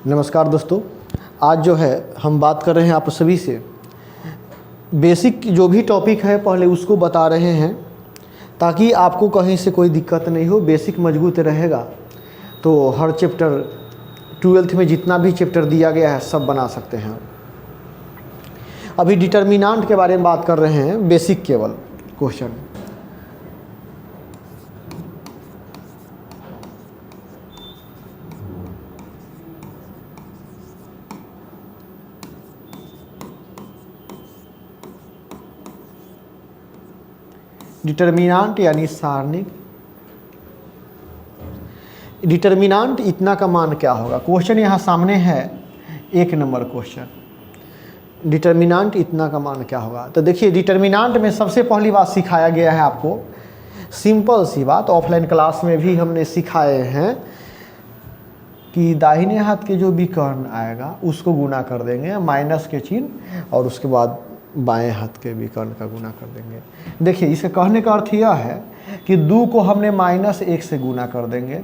नमस्कार दोस्तों, आज जो है हम बात कर रहे हैं आप सभी से बेसिक जो भी टॉपिक है पहले उसको बता रहे हैं ताकि आपको कहीं से कोई दिक्कत नहीं हो। बेसिक मजबूत रहेगा तो हर चैप्टर 12th में जितना भी चैप्टर दिया गया है सब बना सकते हैं। अभी डिटर्मिनेंट के बारे में बात कर रहे हैं, बेसिक केवल क्वेश्चन। डिटर्मिनेंट यानी सारणिक। डिटर्मिनेंट इतना का मान क्या होगा? क्वेश्चन यहाँ सामने है, 1 नंबर क्वेश्चन। डिटर्मिनेंट इतना का मान क्या होगा? तो देखिए, डिटर्मिनेंट में सबसे पहली बात सिखाया गया है आपको, सिंपल सी बात, ऑफलाइन क्लास में भी हमने सिखाए हैं कि दाहिने हाथ के जो भी कर्ण आएगा उसको गुना कर देंगे माइनस के चिन्ह, और उसके बाद बाएं हाथ के भी कर्ण का गुना कर देंगे। देखिए, इसके कहने का अर्थ यह है कि 2 को हमने -1 से गुना कर देंगे,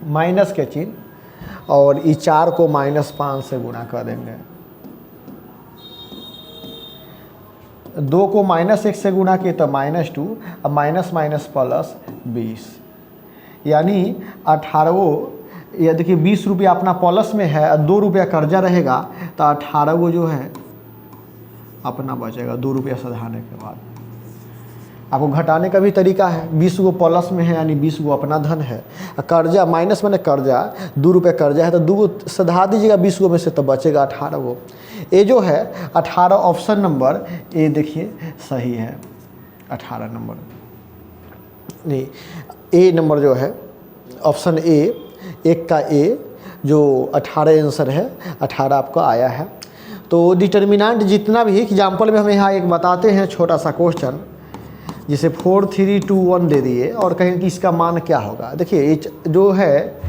माइनस के चिन्ह, और इस 4 को -5 से गुना कर देंगे। 2 को -1 से गुना किए तो -2, अब माइनस माइनस प्लस 20, यानी 18। ये देखिए, 20 रुपया अपना प्लस में है और 2 रुपया कर्जा रहेगा तो 18 को जो है अपना बचेगा 2 रुपया सधाने के बाद। आपको घटाने का भी तरीका है, 20 को प्लस में है यानी 20 को अपना धन है, कर्जा माइनस मैंने कर्जा 2 रुपये कर्जा है तो 2 को सधा दीजिएगा 20 को में से, तो बचेगा 18 को। ये जो है 18 ऑप्शन नंबर ए देखिए सही है। 18 नंबर नहीं, ए नंबर जो है ऑप्शन ए, 1 का ए जो 18 आंसर है, 18 आपका आया है। तो डिटर्मिनेंट जितना भी एग्जाम्पल में हमें यहाँ एक बताते हैं छोटा सा क्वेश्चन, जिसे 4 3 2 1 दे दिए और कहें कि इसका मान क्या होगा। देखिए, जो है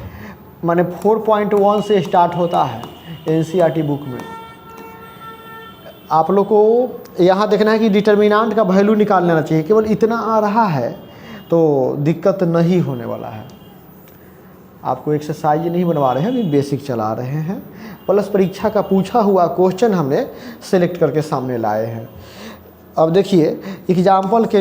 माने 4.1 से स्टार्ट होता है एनसीईआरटी बुक में। आप लोग को यहाँ देखना है कि डिटर्मिनेंट का वैल्यू निकाल लेना चाहिए, केवल इतना आ रहा है तो दिक्कत नहीं होने वाला है। आपको एक्सरसाइज नहीं बनवा रहे हैं, अभी बेसिक चला रहे हैं, प्लस परीक्षा का पूछा हुआ क्वेश्चन हमने सेलेक्ट करके सामने लाए हैं। अब देखिए, एग्जाम्पल के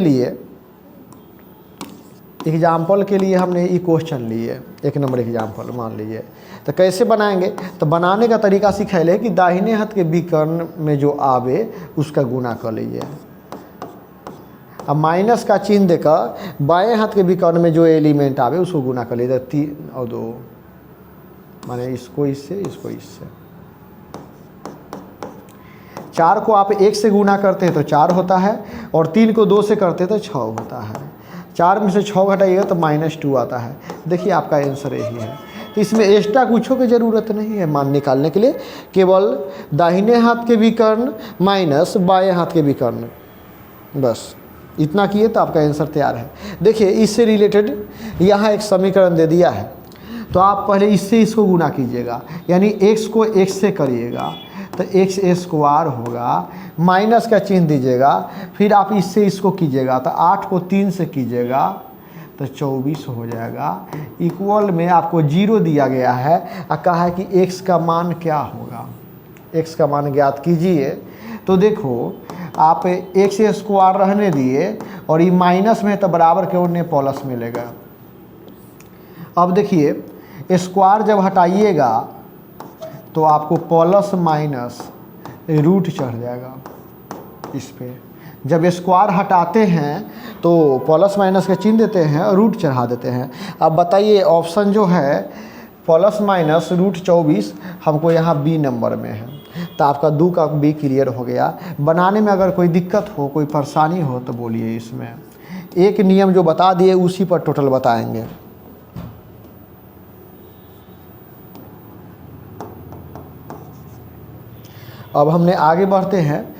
लिए हमने ये क्वेश्चन लिए, 1 नंबर एग्जाम्पल मान लीजिए। तो कैसे बनाएंगे? तो बनाने का तरीका सिखाए कि दाहिने हाथ के विकर्ण में जो आवे उसका गुना कर लीजिए। अब माइनस का चिन्ह देकर बाएं हाथ के विकर्ण में जो एलिमेंट आवे उसको गुना कर लीजिए। 3 और 2 माने इसको इससे, इसको इससे। 4 को आप 1 से गुना करते हैं तो 4 होता है, और 3 को 2 से करते हैं तो 6 होता है। 4 में से 6 घटाइएगा तो -2 आता है। देखिए, आपका आंसर यही है। तो इसमें एक्स्ट्रा कुछ की ज़रूरत नहीं है मान निकालने के लिए, केवल दाहिने हाथ के विकर्ण माइनस बाएं हाथ के विकर्ण, बस इतना किए तो आपका आंसर तैयार है। देखिए, इससे रिलेटेड यहाँ एक समीकरण दे दिया है, तो आप पहले इससे इसको गुना कीजिएगा, यानी x को x से करिएगा तो x² होगा, माइनस का चिन्ह दीजिएगा, फिर आप इससे इसको कीजिएगा तो 8 को 3 से कीजिएगा तो 24 हो जाएगा। इक्वल में आपको 0 दिया गया है और कहा है कि x का मान क्या होगा, x का मान ज्ञात कीजिए। तो देखो, आप x² रहने दिए और ये माइनस में तो बराबर के उन्हें प्लस मिलेगा। अब देखिए, स्क्वायर जब हटाइएगा तो आपको प्लस माइनस रूट चढ़ जाएगा इस पे। जब स्क्वायर हटाते हैं तो प्लस माइनस का चिन्ह देते हैं और रूट चढ़ा देते हैं। अब बताइए, ऑप्शन जो है प्लस माइनस रूट 24 हमको यहाँ बी नंबर में है, तो आपका 2 का बी क्लियर हो गया। बनाने में अगर कोई दिक्कत हो, कोई परेशानी हो तो बोलिए। इसमें एक नियम जो बता दिए उसी पर टोटल बताएंगे। अब हमने आगे बढ़ते हैं।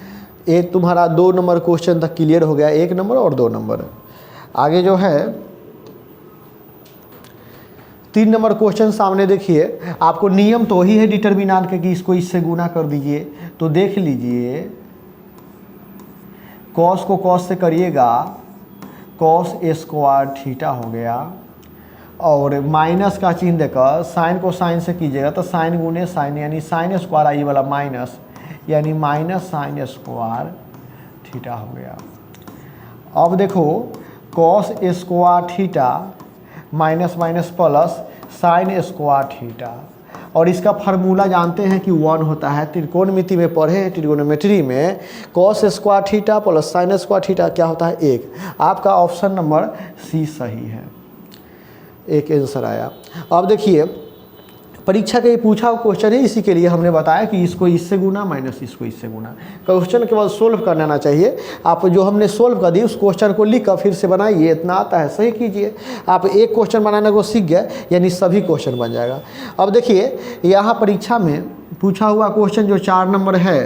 एक तुम्हारा 2 नंबर क्वेश्चन तक क्लियर हो गया, 1 नंबर और 2 नंबर। आगे जो है 3 नंबर क्वेश्चन सामने देखिए। आपको नियम तो वही है डिटर्मिनेंट के कि इसको इससे गुना कर दीजिए। तो देख लीजिए, कॉस को कॉस से करिएगा, कॉस² थीटा हो गया, और माइनस का चिन्ह देकर साइन को साइन से कीजिएगा तो साइन गुने साइन यानी साइन स्क्वायर आई वाला माइनस यानी माइनस साइन स्क्वायर थीटा हो गया। अब देखो cos square theta minus minus plus sine square theta, और इसका फार्मूला जानते हैं कि 1 होता है। त्रिकोणमिति में पढ़े हैं, ट्रिगोनोमेट्री में cos square theta plus sine square theta क्या होता है 1। आपका ऑप्शन नंबर सी सही है, एक आंसर आया। अब देखिए परीक्षा के पूछा हुआ क्वेश्चन है, इसी के लिए हमने बताया कि इसको इससे गुना माइनस इसको इससे गुना। क्वेश्चन केवल सोल्व करने आना चाहिए। आप जो हमने सोल्व कर दी उस क्वेश्चन को लिख कर फिर से बनाइए, इतना आता है सही कीजिए। आप एक क्वेश्चन बनाने को सीख गए यानी सभी क्वेश्चन बन जाएगा। अब देखिए यहाँ परीक्षा में पूछा हुआ क्वेश्चन जो 4 नंबर है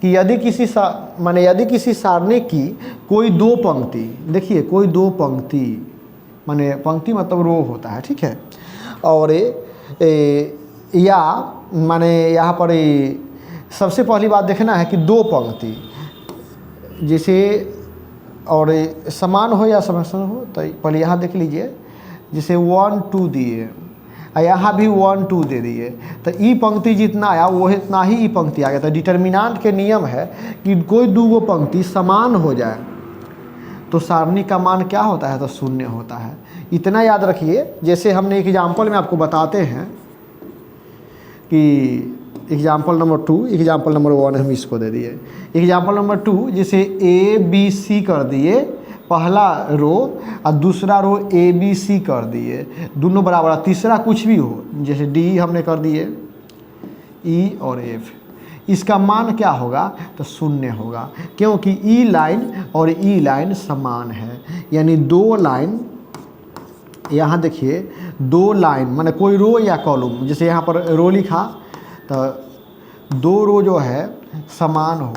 कि यदि किसी सारणी की कोई 2 पंक्ति, देखिए कोई 2 पंक्ति माने पंक्ति मतलब रो होता है, ठीक है, और या माने यहाँ पर सबसे पहली बात देखना है कि 2 पंक्ति जैसे और समान हो या समान हो, तो पहले यहाँ देख लीजिए जैसे 1 2 दिए, यहाँ भी 1 2 दे दिए, तो ई पंक्ति जितना आया वो इतना ही ई पंक्ति आ गया। तो डिटर्मिनेंट के नियम है कि कोई 2 पंक्ति समान हो जाए तो सारणी का मान क्या होता है, तो 0 होता है। इतना याद रखिए। जैसे हमने एग्जाम्पल में आपको बताते हैं कि एग्जाम्पल नंबर 2, एग्जाम्पल नंबर 1 हम इसको दे दिए। एग्जाम्पल नंबर 2 जैसे ए बी सी कर दिए, पहला रो और दूसरा रो ए बी सी कर दिए, दोनों बराबर, तीसरा कुछ भी हो जैसे डी हमने कर दिए, ई और एफ, इसका मान क्या होगा, तो 0 होगा, क्योंकि ई लाइन और ई लाइन समान है। यानी 2 लाइन, यहाँ देखिए 2 लाइन माने कोई रो या कॉलम, जैसे यहाँ पर रो लिखा तो 2 रो जो है समान हो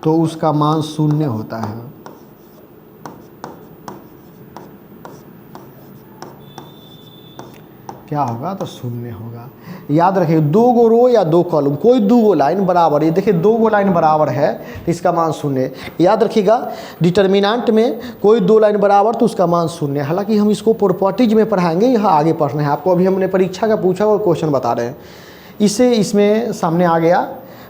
तो उसका मान 0 होता है। क्या होगा, तो 0 होगा। याद रखिए 2 रो या 2 कॉलम, कोई 2 लाइन बराबर, ये देखिए 2 लाइन बराबर है तो इसका मान 0। याद रखिएगा डिटर्मिनेंट में कोई 2 लाइन बराबर तो उसका मान 0। हालांकि हम इसको प्रॉपर्टीज में पढ़ाएंगे, यहाँ आगे पढ़ना है आपको। अभी हमने परीक्षा का पूछा हुआ क्वेश्चन बता रहे हैं, इससे इसमें सामने आ गया।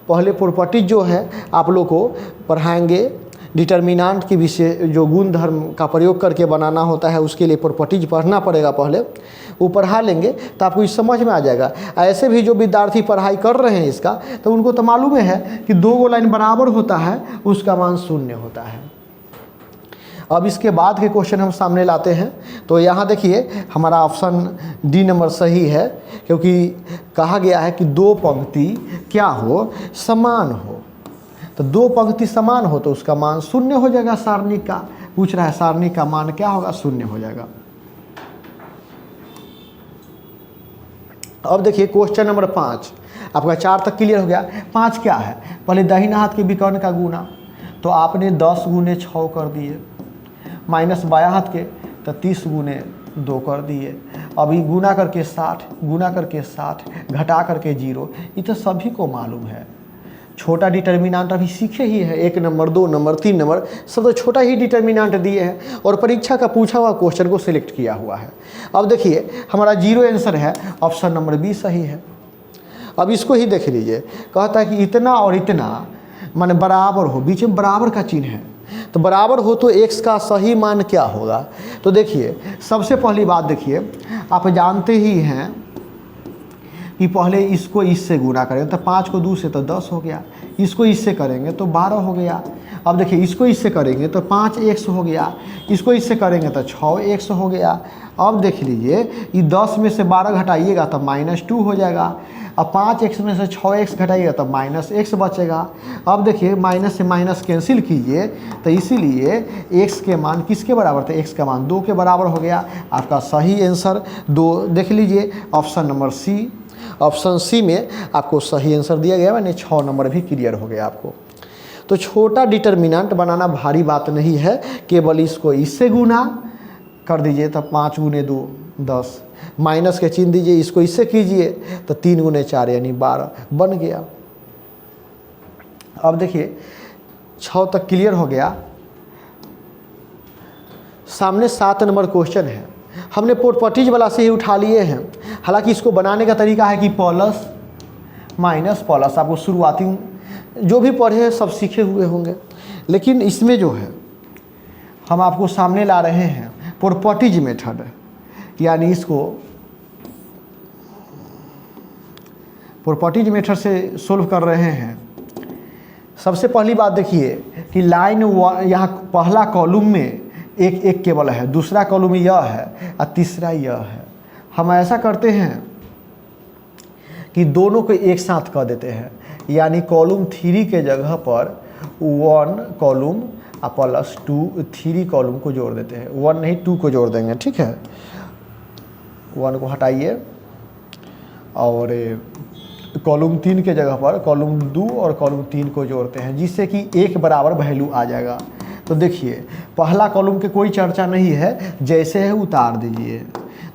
पहले प्रॉपर्टीज जो है आप लोग को पढ़ाएंगे, डिटर्मिनेंट के विषय जो गुण धर्म का प्रयोग करके बनाना होता है उसके लिए प्रॉपर्टीज पढ़ना पड़ेगा। पहले वो पढ़ा लेंगे तो आपको इस समझ में आ जाएगा। ऐसे भी जो विद्यार्थी पढ़ाई कर रहे हैं इसका, तो उनको तो मालूम है कि 2 लाइन बराबर होता है उसका मान 0 होता है। अब इसके बाद के क्वेश्चन हम सामने लाते हैं, तो यहाँ देखिए हमारा ऑप्शन डी नंबर सही है, क्योंकि कहा गया है कि 2 पंक्ति क्या हो, समान हो। तो 2 पंक्ति समान हो तो उसका मान 0 हो जाएगा। सारणी का पूछ रहा है, सारणी का मान क्या होगा, 0 हो जाएगा। अब देखिए क्वेश्चन नंबर 5, आपका 4 तक क्लियर हो गया। 5 क्या है, पहले दाहिना हाथ के विकर्ण का गुना, तो आपने 10 गुने 6 कर दिए, माइनस बायां हाथ के तो 30 गुने 2 कर दिए। अभी गुना करके 60, गुना करके 60, घटा करके 0, ये तो सभी को मालूम है। छोटा डिटर्मिनेंट अभी सीखे ही है, 1 नंबर 2 नंबर 3 नंबर सब तो छोटा ही डिटर्मिनेंट दिए हैं और परीक्षा का पूछा हुआ क्वेश्चन को सिलेक्ट किया हुआ है। अब देखिए हमारा 0 आंसर है, ऑप्शन नंबर बी सही है। अब इसको ही देख लीजिए, कहता है कि इतना और इतना माने बराबर हो, बीच में बराबर का चिन्ह है, तो बराबर हो तो x का सही मान क्या होगा। तो देखिए सबसे पहली बात देखिए, आप जानते ही हैं कि पहले इसको इससे गुना करेंगे तो 5 को 2 से तो 10 हो गया, इसको इससे करेंगे तो 12 हो गया। अब देखिए इसको इससे करेंगे तो 5x हो गया, इसको इससे करेंगे तो 6x हो गया। अब देख लीजिए ये 10 में से 12 घटाइएगा तो -2 हो जाएगा। अब 5x में से 6x घटाइएगा तो -x बचेगा। अब देखिए माइनस से माइनस कैंसिल कीजिए तो इसीलिए x के मान किसके बराबर थे, x का मान 2 के बराबर हो गया। आपका सही आंसर 2 देख लीजिए, option number C. Option C में आपको सही आंसर दिया गया, यानी 6 नंबर भी क्लियर हो गया आपको। तो छोटा डिटर्मिनेंट बनाना भारी बात नहीं है, केवल इसको इससे गुना कर दीजिए तो 5 गुने 2 10, माइनस के चिन्ह दीजिए, इसको इससे कीजिए तो 3 गुने 4 यानी 12 बन गया। अब देखिए 6 तक क्लियर हो गया। सामने 7 नंबर क्वेश्चन है। हमने प्रॉपर्टीज वाला से ही उठा लिए हैं। हालांकि इसको बनाने का तरीका है कि प्लस माइनस प्लस, आपको शुरुआती जो भी पढ़े हैं सब सीखे हुए होंगे, लेकिन इसमें जो है हम आपको सामने ला रहे हैं प्रॉपर्टीज मेथड, यानी इसको प्रॉपर्टीज मेथड से सोल्व कर रहे हैं। सबसे पहली बात देखिए कि लाइन यहाँ पहला कॉलम में एक केवल है, दूसरा कॉलम यह है और तीसरा यह है। हम ऐसा करते हैं कि दोनों को एक साथ कर देते हैं, यानी कॉलम 3 के जगह पर 1 कॉलम प्लस 3 कॉलम को जोड़ देते हैं। 1 नहीं 2 को जोड़ देंगे, ठीक है। 1 को हटाइए और कॉलम 3 के जगह पर कॉलम 2 और कॉलम 3 को जोड़ते हैं, जिससे कि एक बराबर वैल्यू आ जाएगा। तो देखिए पहला कॉलम के कोई चर्चा नहीं है, जैसे है उतार दीजिए।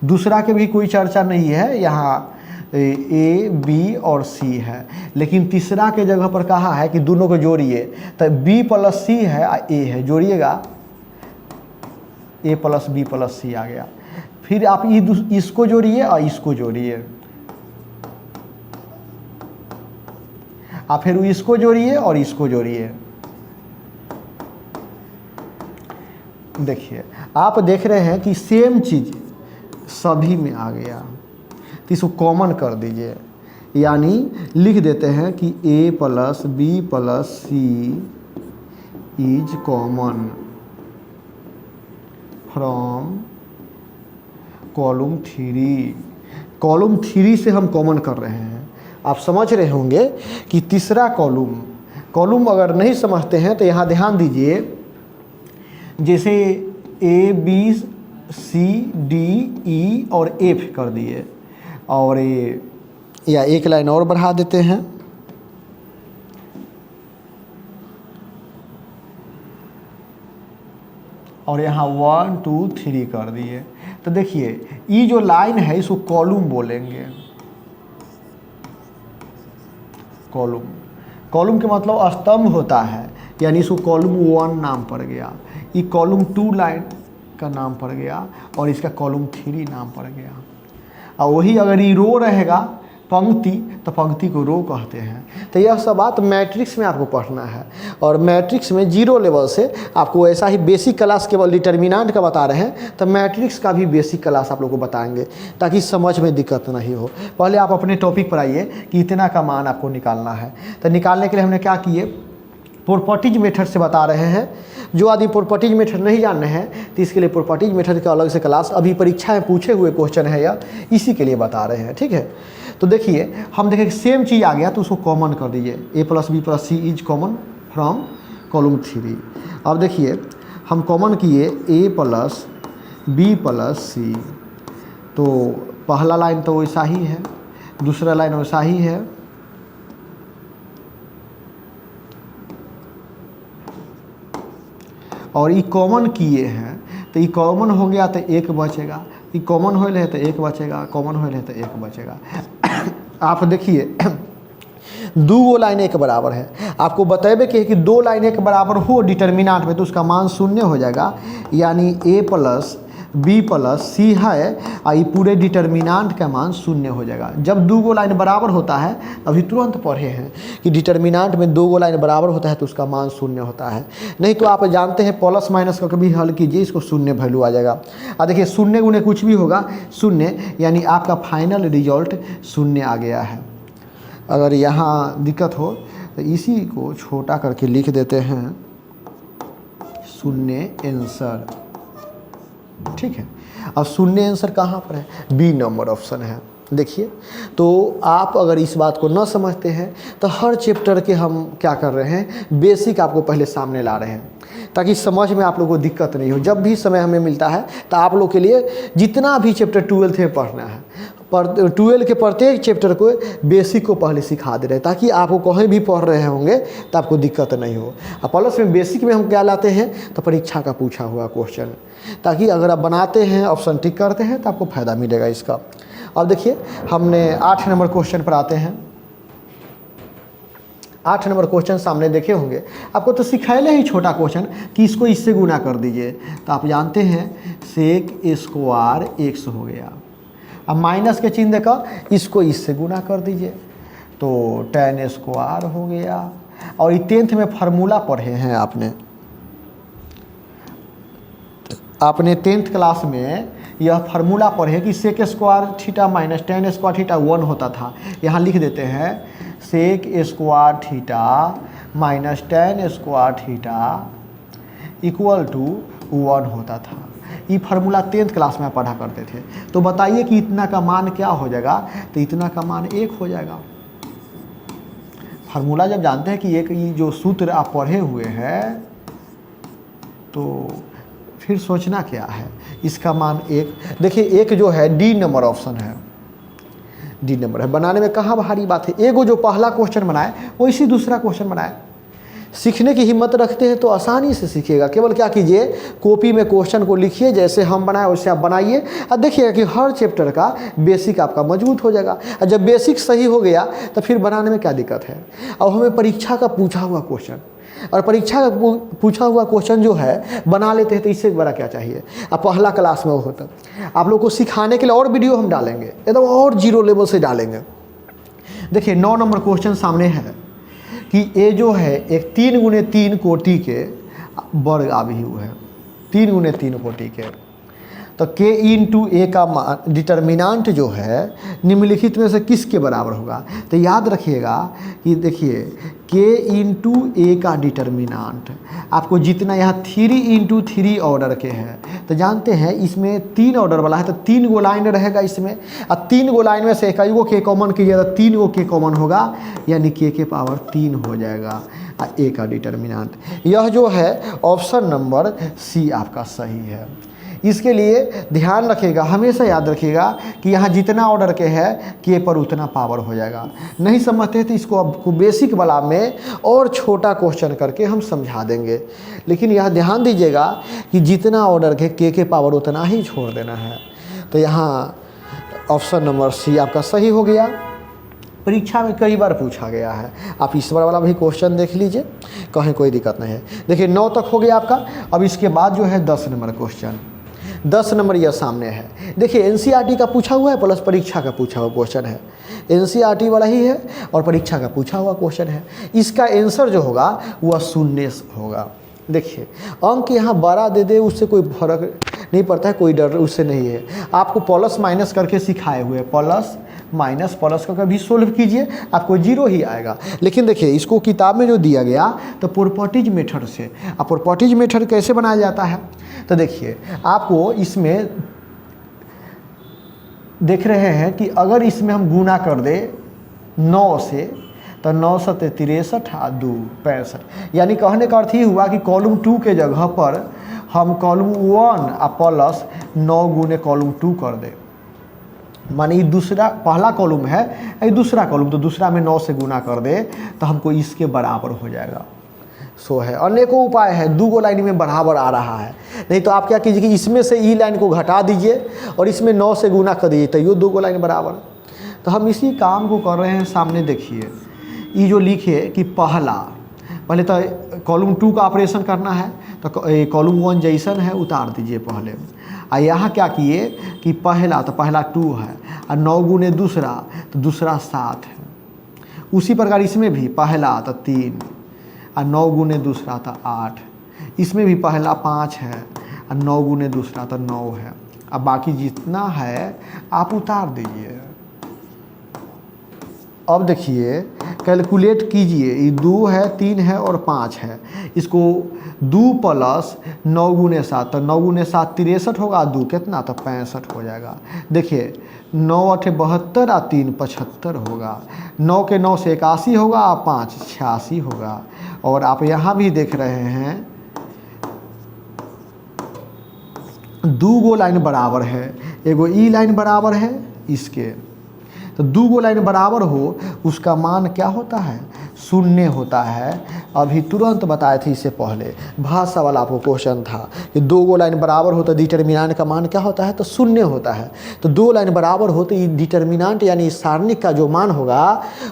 दूसरा के भी कोई चर्चा नहीं है, यहाँ ए बी और सी है। लेकिन तीसरा के जगह पर कहा है कि दोनों को जोड़िए, तो बी प्लस सी है और ए है, जोड़िएगा ए प्लस बी प्लस सी आ गया। फिर आप इसको जोड़िए और इसको जोड़िए, आप फिर इसको जोड़िए और इसको जोड़िए। देखिए आप देख रहे हैं कि सेम चीज़ सभी में आ गया, तो इसको कॉमन कर दीजिए, यानी लिख देते हैं कि a plus B plus C is common from column 3। Column 3 से हम कॉमन कर रहे हैं। आप समझ रहे होंगे कि तीसरा कॉलम अगर नहीं समझते हैं तो यहाँ ध्यान दीजिए, जैसे A B C D E और एफ कर दिए, और या एक लाइन और बढ़ा देते हैं, और यहाँ 1 2 3 कर दिए। तो देखिए ये जो लाइन है इसको कॉलम बोलेंगे। कॉलम के मतलब स्तंभ होता है, यानी इसको कॉलम 1 नाम पड़ गया, ये कॉलम 2 लाइन का नाम पड़ गया, और इसका कॉलम 3 नाम पड़ गया। और वही अगर ये रो रहेगा पंक्ति, तो पंक्ति को रो कहते हैं। तो यह सब बात मैट्रिक्स में आपको पढ़ना है, और मैट्रिक्स में 0 लेवल से आपको ऐसा ही बेसिक क्लास केवल डिटर्मिनेंट का बता रहे हैं, तो मैट्रिक्स का भी बेसिक क्लास आप लोग को बताएंगे, ताकि समझ में दिक्कत नहीं हो। पहले आप अपने टॉपिक पर आइए कि इतना का मान आपको निकालना है। तो निकालने के लिए हमने क्या किए, प्रॉपर्टीज मेथड से बता रहे हैं। जो आदमी प्रॉपर्टीज मेथड नहीं जान रहे हैं तो इसके लिए प्रॉपर्टीज मेथड का अलग से क्लास, अभी परीक्षा में पूछे हुए क्वेश्चन है या इसी के लिए बता रहे हैं, ठीक है। तो देखिए हम देखें सेम चीज़ आ गया तो उसको कॉमन कर दीजिए, A plus B plus C is common from column 3। अब देखिए हम कॉमन किए A plus B plus C, तो पहला लाइन तो वैसा ही है, दूसरा लाइन वैसा ही है, और ये कॉमन किए हैं तो ये कॉमन हो गया तो एक बचेगा, ये कॉमन होल है तो एक बचेगा, कॉमन होल है तो एक बचेगा। आप देखिए 2 लाइन एक बराबर है, आपको बतेबे कि 2 लाइन एक बराबर हो डिटर्मिनेंट में तो उसका मान 0 हो जाएगा, यानी a प्लस बी प्लस सी है और ये पूरे डिटर्मिनेंट का मान 0 हो जाएगा। जब 2 लाइन बराबर होता है, अभी तुरंत पढ़े हैं कि डिटर्मिनेंट में 2 लाइन बराबर होता है तो उसका मान 0 होता है। नहीं तो आप जानते हैं प्लस माइनस का कभी हल कीजिए, इसको 0 वैल्यू आ जाएगा। और देखिए 0 गुने कुछ भी होगा 0, यानी आपका फाइनल रिजल्ट 0 आ गया है। अगर यहाँ दिक्कत हो तो इसी को छोटा करके लिख देते हैं 0 आंसर, ठीक है। अब 0 आंसर कहाँ पर है, बी नंबर ऑप्शन है। देखिए तो आप अगर इस बात को न समझते हैं तो हर चैप्टर के हम क्या कर रहे हैं, बेसिक आपको पहले सामने ला रहे हैं, ताकि समझ में आप लोगों को दिक्कत नहीं हो। जब भी समय हमें मिलता है तो आप लोग के लिए जितना भी चैप्टर 12th में पढ़ना है, पर 12 के प्रत्येक चैप्टर को बेसिक को पहले सिखा दे रहे हैं, ताकि आपको कहीं भी पढ़ रहे होंगे तो आपको दिक्कत नहीं हो। और प्लस में बेसिक में हम क्या लाते हैं, तो परीक्षा का पूछा हुआ क्वेश्चन, ताकि अगर आप बनाते हैं ऑप्शन टिक करते हैं तो आपको फ़ायदा मिलेगा इसका। अब देखिए हमने 8 नंबर क्वेश्चन पर आते हैं। 8 नंबर क्वेश्चन सामने देखे होंगे, आपको तो सिखाए ही छोटा क्वेश्चन कि इसको इससे गुना कर दीजिए। तो आप जानते हैं सेक स्क्वायर x हो गया। अब माइनस के चिन्ह देकर इसको इससे गुना कर दीजिए तो tan स्क्वायर हो गया। और ये 10th में फार्मूला पढ़े हैं आपने 10th क्लास में यह फार्मूला पढ़े कि sec square theta minus tan square theta 1 होता था। यहाँ लिख देते हैं sec square theta minus tan square theta equal to 1 होता था। ये फार्मूला 10th क्लास में पढ़ा करते थे। तो बताइए कि इतना का मान क्या हो जाएगा, तो इतना का मान 1 हो जाएगा। फार्मूला जब जानते हैं कि एक ये जो सूत्र आप पढ़े हुए हैं तो फिर सोचना क्या है, इसका मान 1। देखिए एक जो है डी नंबर ऑप्शन है, डी नंबर है, बनाने में कहाँ भारी बात है। एगो जो पहला क्वेश्चन बनाए वो इसी दूसरा क्वेश्चन बनाए। सीखने की हिम्मत रखते हैं तो आसानी से सीखिएगा। केवल क्या कीजिए, कॉपी में क्वेश्चन को लिखिए, जैसे हम बनाए वैसे आप बनाइए और देखिएगा कि हर चैप्टर का बेसिक आपका मजबूत हो जाएगा। और जब बेसिक सही हो गया तो फिर बनाने में क्या दिक्कत है। अब हमें परीक्षा का पूछा हुआ क्वेश्चन, और परीक्षा का पूछा हुआ क्वेश्चन जो है बना लेते हैं तो इससे बड़ा क्या चाहिए। अब पहला क्लास में वो होता, आप लोग को सिखाने के लिए और वीडियो हम डालेंगे, एकदम और जीरो लेवल से डालेंगे। देखिए 9 नंबर क्वेश्चन सामने है कि ए जो है एक 3 गुने 3 कोटि के वर्ग अभिव्यक्त है, 3 गुने 3 कोटि के। तो k इंटू ए का डिटर्मिनांट जो है निम्नलिखित में से किसके बराबर होगा। तो याद रखिएगा कि देखिए k इंटू ए का डिटर्मिनांट आपको जितना यहाँ 3 इंटू 3 ऑर्डर के हैं, तो जानते हैं इसमें 3 ऑर्डर वाला है तो 3 गो लाइन रहेगा इसमें। और 3 गो लाइन में से एक गो k कॉमन कीजिए तो 3 गो k कॉमन होगा, यानी k के पावर 3 हो जाएगा ए का डिटर्मिनांट। यह जो है ऑप्शन नंबर सी आपका सही है। इसके लिए ध्यान रखिएगा, हमेशा याद रखिएगा कि यहाँ जितना ऑर्डर के है के पर उतना पावर हो जाएगा। नहीं समझते तो इसको आपको बेसिक वाला में और छोटा क्वेश्चन करके हम समझा देंगे। लेकिन यह ध्यान दीजिएगा कि जितना ऑर्डर के पावर उतना ही छोड़ देना है। तो यहाँ ऑप्शन नंबर सी आपका सही हो गया। परीक्षा में कई बार पूछा गया है, आप इस बार वाला भी क्वेश्चन देख लीजिए, कहीं कोई दिक्कत नहीं है। देखिए 9 तक हो गया आपका। अब इसके बाद जो है 10 नंबर क्वेश्चन, 10 नंबर यह सामने है। देखिए एनसीईआरटी का पूछा हुआ है प्लस परीक्षा का पूछा हुआ क्वेश्चन है। एनसीईआरटी वाला ही है और परीक्षा का पूछा हुआ क्वेश्चन है। इसका आंसर जो होगा वह 0 होगा। देखिए अंक यहाँ बड़ा दे दे उससे कोई फर्क नहीं पड़ता है, कोई डर उससे नहीं है। आपको प्लस माइनस करके सिखाए हुए, प्लस माइनस प्लस का कभी सोल्व कीजिए आपको 0 ही आएगा। लेकिन देखिए इसको किताब में जो दिया गया तो प्रॉपर्टीज मेथड से। अब प्रॉपर्टीज मेथड कैसे बनाया जाता है, तो देखिए आपको इसमें देख रहे हैं कि अगर इसमें हम गुना कर दे 9 से तो 9 7 63 और 2 65, यानी कहने का अर्थ ही हुआ कि कॉलम 2 के जगह पर हम कॉलम 1 और प्लस 9 गुने कॉलम 2 कर दे। माने ये दूसरा पहला कॉलम है, ये दूसरा कॉलम, तो दूसरा में 9 से गुना कर दे तो हमको इसके बराबर हो जाएगा। सो है अनेकों उपाय है, 2 गो लाइन में बराबर आ रहा है। नहीं तो आप क्या कीजिए कि इसमें से ई लाइन को घटा दीजिए और इसमें 9 से गुना कर दीजिए तो ये 2 गो लाइन बराबर। तो हम इसी काम को कर रहे हैं। सामने देखिए ये जो लिखे कि पहले तो कॉलम 2 का ऑपरेशन करना है तो कॉलम 1 जैसन है उतार दीजिए पहले। और यहाँ क्या किए कि पहला तो पहला 2 है और 9 गुने दूसरा तो दूसरा 7 है। उसी प्रकार इसमें भी पहला तो 3 और 9 गुने दूसरा तो 8। इसमें भी पहला 5 है और 9 गुने दूसरा तो 9 है। अब बाकी जितना है आप उतार दीजिए। अब देखिए कैलकुलेट कीजिए, ये 2 है 3 है और 5 है। इसको 2 प्लस 9 गुने 7 तो 9 गुने 7 63 होगा, 2 कितना तो 65 हो जाएगा। देखिए 9 8 72 और 3 75 होगा। 9 के 9 से 81 होगा और 5 86 होगा। और आप यहाँ भी देख रहे हैं 2 गो लाइन बराबर है, एगो ई लाइन बराबर है इसके। तो 2 गो लाइन बराबर हो उसका मान क्या होता है 0 होता है। अभी तुरंत बताए थे इससे पहले, भाषा वाला आपको क्वेश्चन था कि 2 लाइन बराबर होता डिटर्मिनेंट का मान क्या होता है, तो शून्य होता है। तो 2 लाइन बराबर होते डिटर्मिनेंट यानी सारणिक का जो मान होगा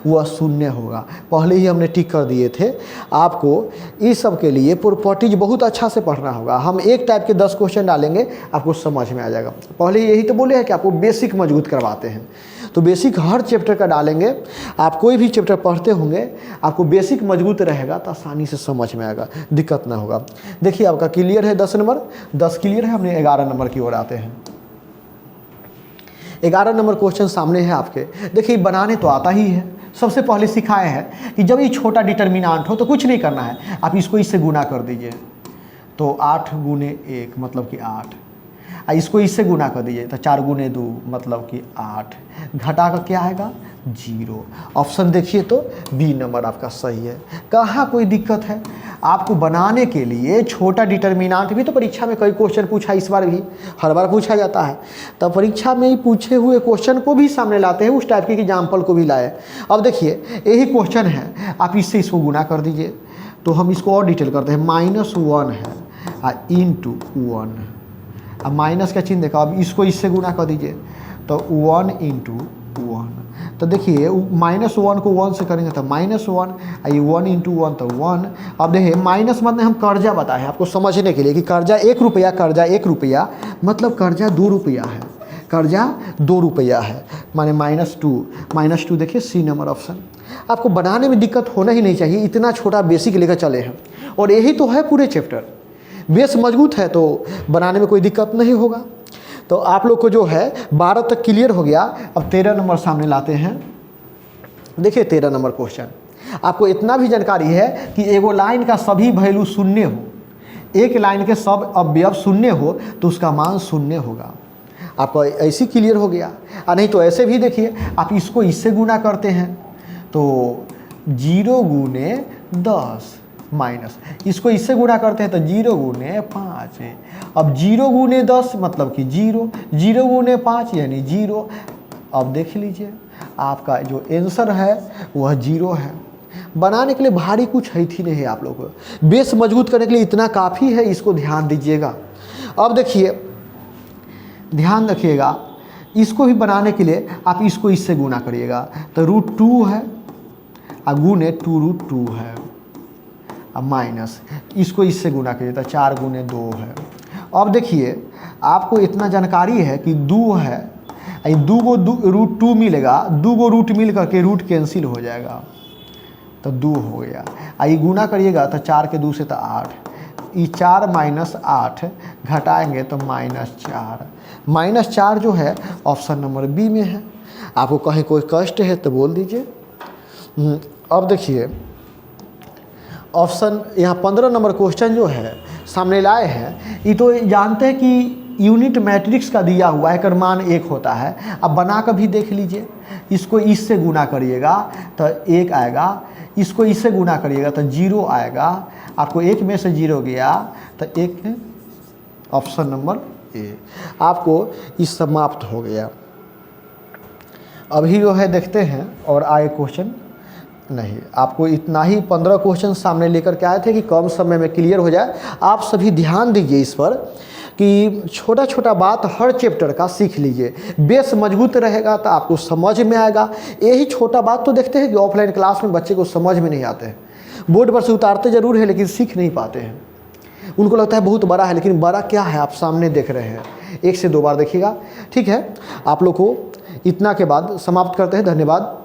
वह शून्य होगा। पहले ही हमने टिक कर दिए थे। आपको इस सब के लिए प्रॉपर्टीज बहुत अच्छा से पढ़ना होगा। हम एक टाइप के 10 क्वेश्चन डालेंगे, आपको समझ में आ जाएगा। पहले यही तो बोले हैं कि आपको बेसिक मजबूत करवाते हैं, तो बेसिक हर चैप्टर का डालेंगे। आप कोई भी चैप्टर पढ़ते होंगे, आपको बेसिक मजबूत रहेगा तो आसानी से समझ में आएगा, दिक्कत ना होगा। देखिए आपका क्लियर है 10 नंबर, 10 क्लियर है। हमने 11 नंबर की ओर आते हैं। 11 नंबर क्वेश्चन सामने है आपके। देखिए बनाने तो आता ही है, सबसे पहले सिखाए हैं कि जब ये छोटा डिटर्मिनेंट हो तो कुछ नहीं करना है, आप इसको इससे गुना कर दीजिए। तो 8 गुने 1 मतलब कि 8, इसको इससे गुना कर दीजिए तो 4 गुने 2 मतलब कि 8, घटा कर क्या आएगा 0। ऑप्शन देखिए तो बी नंबर आपका सही है। कहाँ कोई दिक्कत है। आपको बनाने के लिए छोटा डिटर्मिनेंट भी तो परीक्षा में कई क्वेश्चन पूछा, इस बार भी हर बार पूछा जाता है। तब परीक्षा में ही पूछे हुए क्वेश्चन को भी सामने लाते हैं, उस टाइप के एग्जाम्पल को भी लाए। अब देखिए यही क्वेश्चन है, आप इससे इसको गुना कर दीजिए। तो हम इसको और डिटेल करते हैं। -1 है इंटू 1, अब माइनस का चिन्ह देखा, अब इसको इससे गुना कर दीजिए तो 1 इंटू 1। तो देखिए -1 को 1 से करेंगे तो -1, ये 1 इंटू 1 तो 1। अब देखिए माइनस मतलब हम कर्जा बताए हैं आपको समझने के लिए कि कर्जा 1 रुपया, कर्जा 1 रुपया मतलब कर्जा 2 रुपया है, कर्जा 2 रुपया है, माने -2 देखिए सी नंबर ऑप्शन। आपको बनाने में दिक्कत होना ही नहीं चाहिए, इतना छोटा बेसिक लेकर चले हैं और यही तो है पूरे चैप्टर। बेस मजबूत है तो बनाने में कोई दिक्कत नहीं होगा। तो आप लोग को जो है 12 तक क्लियर हो गया। अब 13 नंबर सामने लाते हैं। देखिए 13 नंबर क्वेश्चन, आपको इतना भी जानकारी है कि एगो लाइन का सभी वैल्यू शून्य हो, एक लाइन के सब अवयव शून्य हो तो उसका मान शून्य होगा। आपको ऐसे क्लियर हो गया। नहीं तो ऐसे भी देखिए, आप इसको इससे गुना करते हैं तो 0 गुने 10 माइनस, इसको इससे गुणा करते हैं तो 0 गुने 5 है। अब 0 गुने 10 मतलब कि 0, 0 गुने 5 यानी 0। अब देख लीजिए आपका जो आंसर है वह 0 है। बनाने के लिए भारी कुछ है थी नहीं, आप लोगों को बेस मजबूत करने के लिए इतना काफ़ी है, इसको ध्यान दीजिएगा। अब देखिए ध्यान रखिएगा, इसको भी बनाने के लिए आप इसको इससे गुना करिएगा तो √2 है और गुने 2√2 है। अब माइनस इसको इससे गुना करिए तो 4 गुने 2 है। अब देखिए आपको इतना जानकारी है कि 2 है, 2 को √2 मिलेगा, 2 को रूट मिल करके रूट कैंसिल हो जाएगा तो 2 हो गया। ये गुना करिएगा तो 4 के 2 से तो 8, ये 4 माइनस 8 घटाएंगे तो -4। -4 जो है ऑप्शन नंबर बी में है। आपको कहीं कोई कष्ट है तो बोल दीजिए। अब देखिए ऑप्शन यहाँ 15 नंबर क्वेश्चन जो है सामने लाए हैं, ये तो जानते हैं कि यूनिट मैट्रिक्स का दिया हुआ है, मान 1 होता है। अब बना कर भी देख लीजिए, इसको इससे गुना करिएगा तो 1 आएगा, इसको इससे गुना करिएगा तो 0 आएगा। आपको 1 में से 0 गया तो 1, ऑप्शन नंबर ए। आपको इस समाप्त हो गया। अभी जो है देखते हैं और आए क्वेश्चन नहीं, आपको इतना ही 15 क्वेश्चन सामने लेकर के आए थे कि कम समय में क्लियर हो जाए। आप सभी ध्यान दीजिए इस पर कि छोटा छोटा बात हर चैप्टर का सीख लीजिए, बेस मजबूत रहेगा तो आपको समझ में आएगा। यही छोटा बात तो देखते हैं कि ऑफलाइन क्लास में बच्चे को समझ में नहीं आते हैं, बोर्ड पर से उतारते ज़रूर है लेकिन सीख नहीं पाते हैं। उनको लगता है बहुत बड़ा है, लेकिन बड़ा क्या है आप सामने देख रहे हैं। 1 से 2 बार देखिएगा, ठीक है। आप लोग को इतना के बाद समाप्त करते हैं। धन्यवाद।